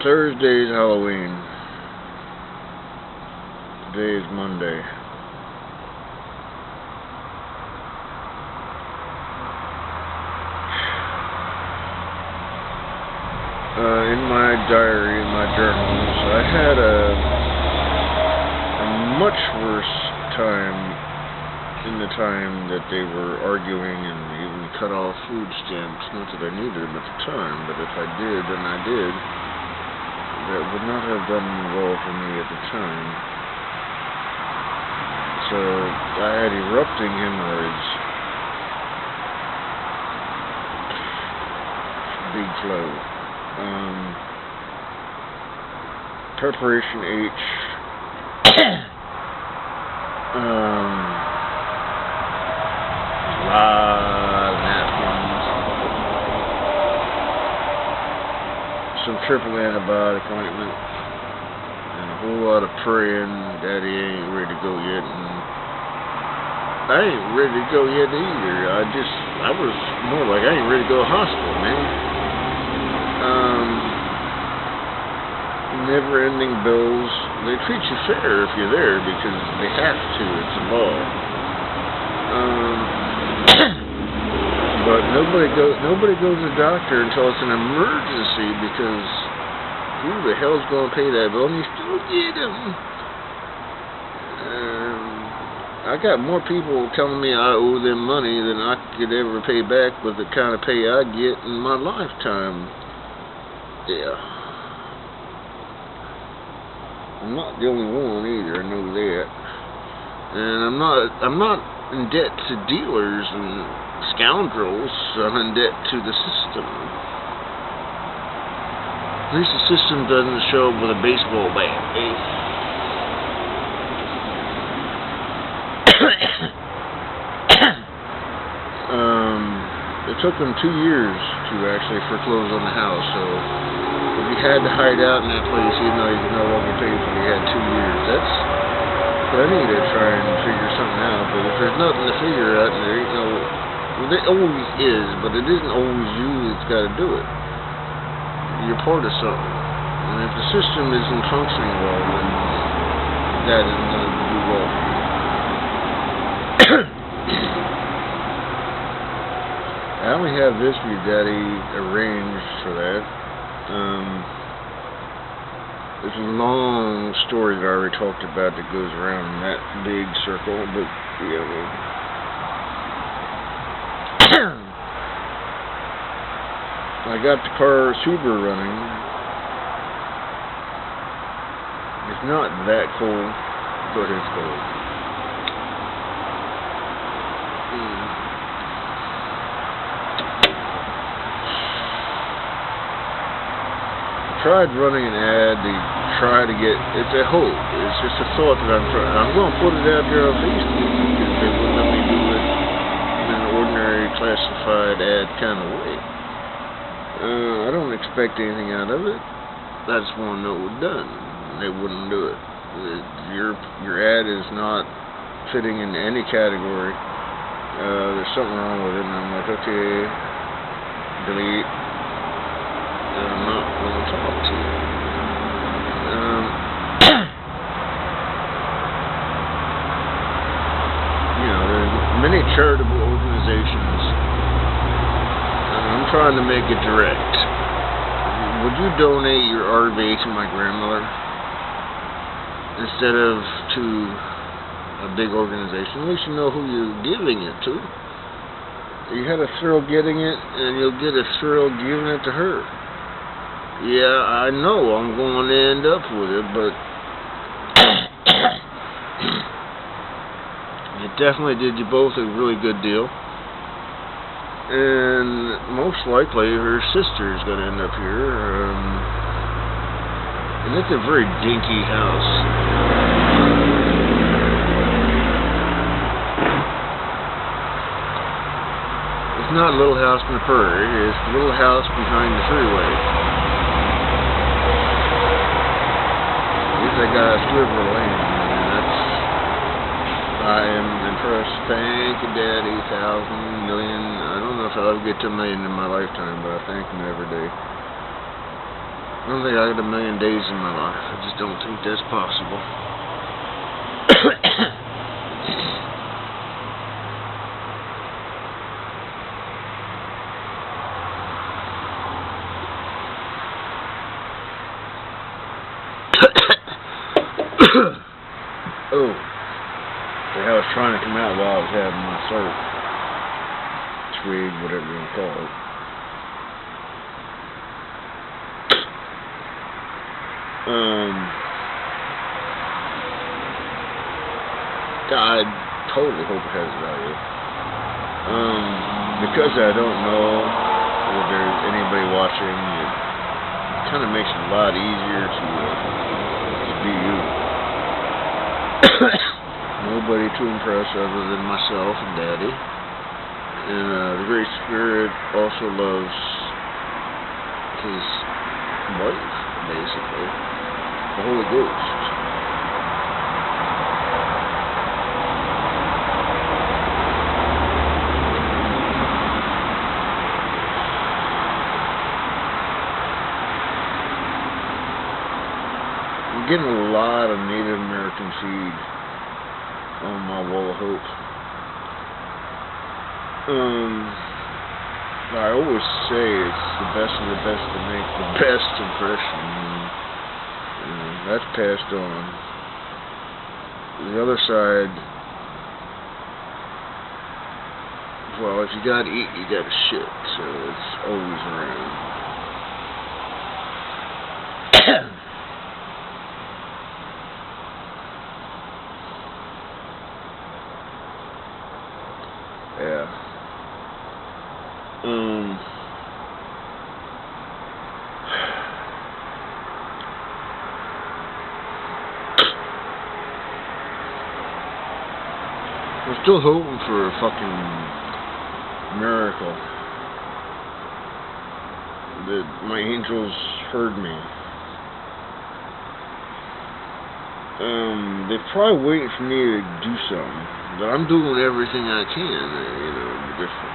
Thursday's Halloween. Today is Monday. In my diary, in my journals, I had a much worse time in the time that they were arguing and even cut off food stamps. Not that I needed them at the time, but if I did, then I did. That would not have done well for me at the time. So I had erupting hemorrhoids. Big flow. Preparation H. Napkins. Some triple antibiotic ointment. And a whole lot of praying. Daddy ain't ready to go yet. And I ain't ready to go yet either. I was more like I ain't ready to go to the hospital, man. Never-ending bills. They treat you fair if you're there because they have to. It's a law. But nobody goes to the doctor until it's an emergency because who the hell's going to pay that bill? And you still get them. I got more people telling me I owe them money than I could ever pay back with the kind of pay I get in my lifetime. Yeah. I'm not the only one either, I know that. And I'm not in debt to dealers and scoundrels. I'm in debt to the system. At least the system doesn't show up with a baseball bat, It took them 2 years to actually foreclose on the house, so if you had to hide out in that place, you know you could no longer pay for it. You had 2 years. That's plenty to try and figure something out, but if there's nothing to figure out, there ain't no... Well, there always is, but it isn't always you that's got to do it. You're part of something. And if the system isn't functioning well, then that isn't going to do well for you. I only have this for you, Daddy, arranged for that. There's a long story that I already talked about that goes around in that big circle, but I got the car Subaru running. It's not that cold, but it's cold. Tried running an ad to try to get, it's a hope, it's just a thought that I'm going to put it out there on Facebook because they wouldn't let me do it in an ordinary classified ad kind of way. I don't expect anything out of it. I just want to know it was done. They wouldn't do it. Your ad is not fitting in any category. There's something wrong with it, and I'm like, okay, delete. I'm not going to talk to you. There's many charitable organizations. I'm trying to make it direct. Would you donate your RV to my grandmother instead of to a big organization? At least you know who you're giving it to. You had a thrill getting it, and you'll get a thrill giving it to her. Yeah, I know I'm going to end up with it, but it definitely did you both a really good deal. And most likely her sister's going to end up here. And it's a very dinky house. It's not Little House on the Prairie, it's Little House behind the freeway. At least I got a sliver of land, and that's... I am impressed. Thank you, Daddy. 1,000, million. I don't know if I'll ever get to 1 million in my lifetime, but I thank him every day. I don't think I got 1 million days in my life. I just don't think that's possible. Oh. I was trying to come out while I was having my cert. Swig, whatever you want to call it. I totally hope it has value. Because I don't know if there's anybody watching, it kind of makes it a lot easier to be you. Nobody to impress other than myself and Daddy. And the Great Spirit also loves his wife, basically. The Holy Ghost. I'm getting a lot of Native American seed on my wall of hope. I always say it's the best of the best to make the best impression. That's passed on. The other side, well, if you gotta eat, you gotta shit, so it's always around. Yeah. I'm still hoping for a fucking miracle that my angels heard me. They're probably waiting for me to do something, but I'm doing everything I can, different.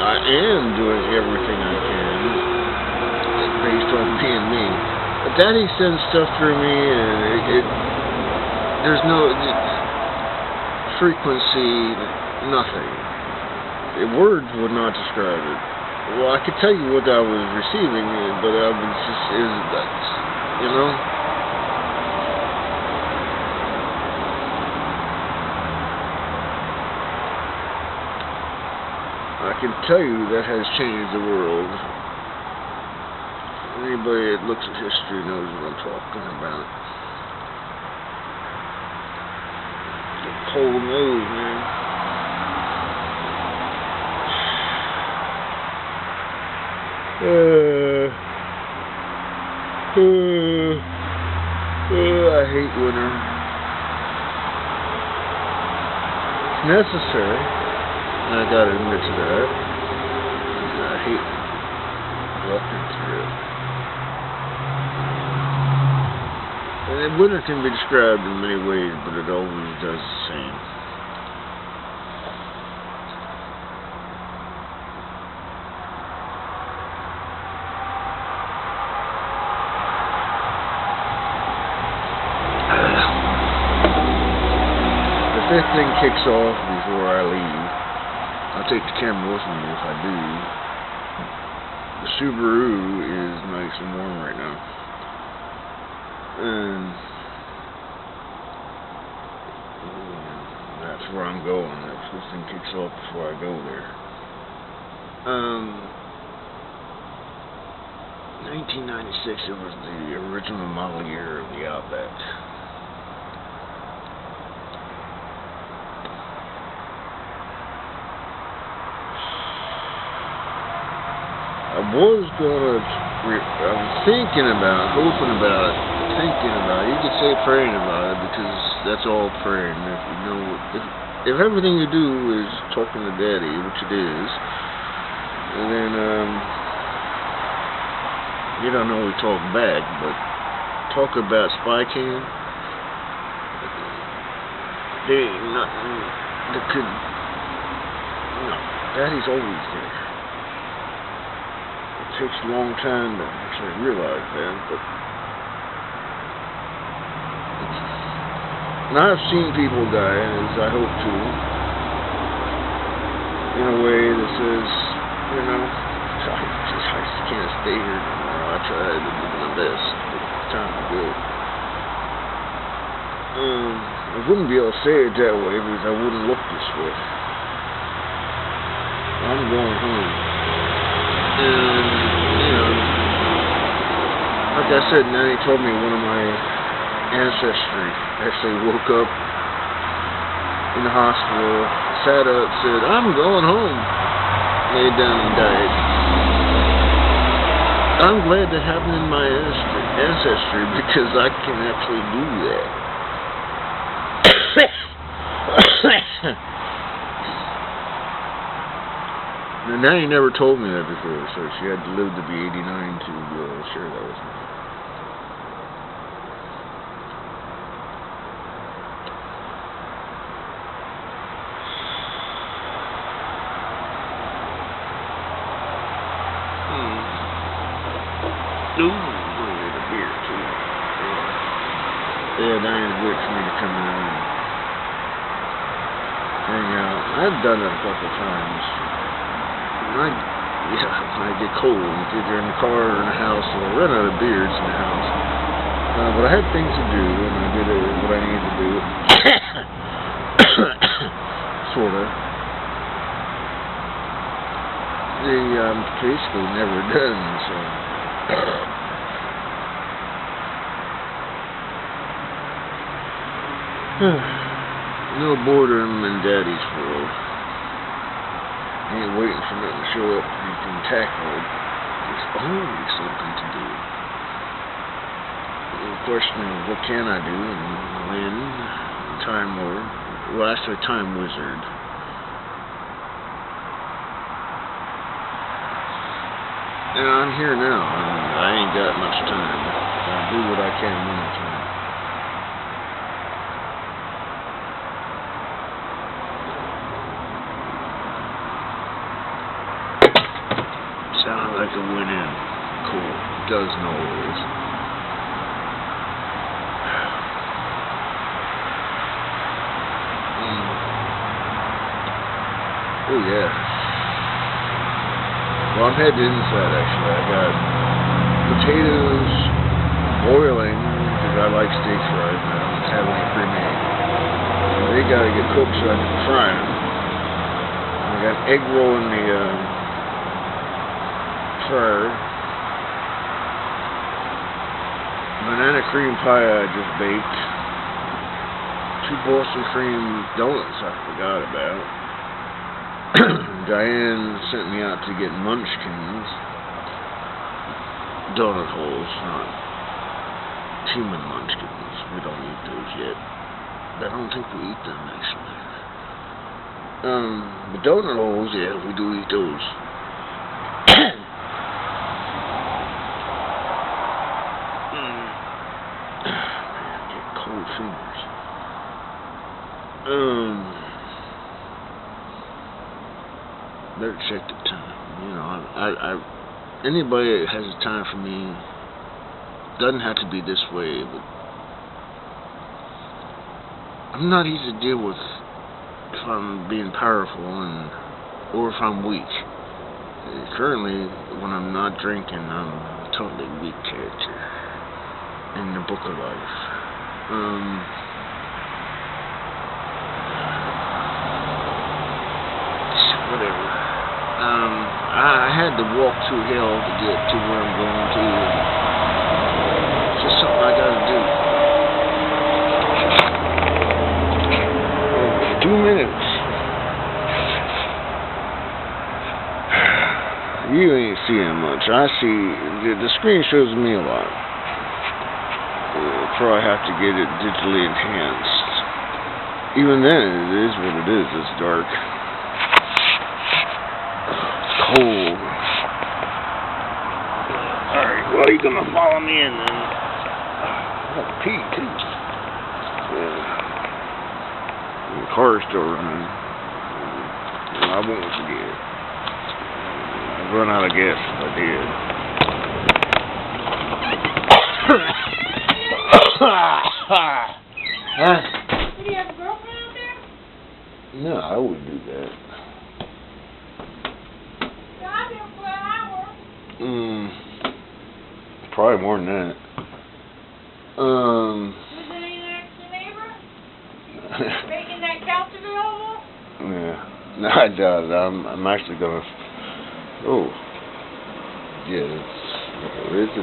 I am doing everything I can based on being me. But Daddy sends stuff through me, and there's no frequency, nothing. Words would not describe it. Well, I could tell you what I was receiving, but I was just, I can tell you that has changed the world. Anybody that looks at history knows what I'm talking about. The whole move, man. I hate winter. It's necessary. I gotta admit to that. I hate walking through it. And winter can be described in many ways, but it always does the same. If this thing kicks off before I leave, I'll take the camera with me if I do. The Subaru is nice and warm right now. And that's where I'm going. If this thing kicks off before I go there. 1996, it was the original model year of the Outback. was gonna, I was thinking about, hoping about it, thinking about it. You could say praying about it because that's all praying. If you know, if everything you do is talking to Daddy, which it is, and then you don't always talk back, but talk about Spy Cam, there ain't nothing that could. No, Daddy's always there. It takes a long time to actually realize that, but and I've seen people die, as I hope to, in a way that says, you know, I just can't stay here anymore. I tried to do my best, but it's time to go. I wouldn't be able to say it that way because I wouldn't look this way. I'm going home. And, you know, like I said, Nanny told me one of my ancestry actually woke up in the hospital, sat up, said, I'm going home. Laid down and died. I'm glad that happened in my ancestry because I can actually do that. Now, Nanny never told me that before, so she had to live to be 89 to share that with me. Ooh, I need a beer too. Yeah, Diane's wait for me to come in and hang out. I've done it a couple of times. When I get cold, either in the car or in the house, or I run out of beers in the house. But I had things to do, and I did what I needed to do. Sort of. Basically never done, so. No boredom in Daddy's world. Ain't waiting for nothing to show up you can tackle. There's always something to do. The question of what can I do and when, Time Lord, well actually Time Wizard. And I'm here now. I ain't got much time. I'll do what I can when I can. Sound like it went in. Cool. It doesn't always. Oh yeah. Well, I'm headed inside actually. I got potatoes boiling because I like steak fried and I don't have any pre-made. So they gotta get cooked so I can fry them. I got egg roll in the fryer. Banana cream pie I just baked. 2 Boston cream donuts I forgot about. Diane sent me out to get munchkins. Donut holes, not human munchkins. We don't eat those yet. I don't think we eat them actually. The donut holes, yeah, we do eat those. Cold fingers. Better check the time. You know, anybody that has a time for me doesn't have to be this way, but I'm not easy to deal with if I'm being powerful or if I'm weak. Currently, when I'm not drinking, I'm a totally weak character in the book of life. Whatever. I had to walk through hell to get to where I'm going to. It's just something I gotta do. 2 minutes. You ain't seeing much. I see, the screen shows me a lot. Probably have to get it digitally enhanced. Even then, it is what it is. It's dark. It's cold. Alright, well, you're gonna follow me in then. I got to pee, too. Yeah. The car's still running. I won't forget. I'd run out of gas if I did. Huh? Do you have a girlfriend out there? No, I wouldn't do that. Yeah, I've been for an hour. Probably more than that. Was there any next neighbor? Making that couch available? Yeah. No, I doubt it. I'm actually gonna. Oh. Yeah, it's a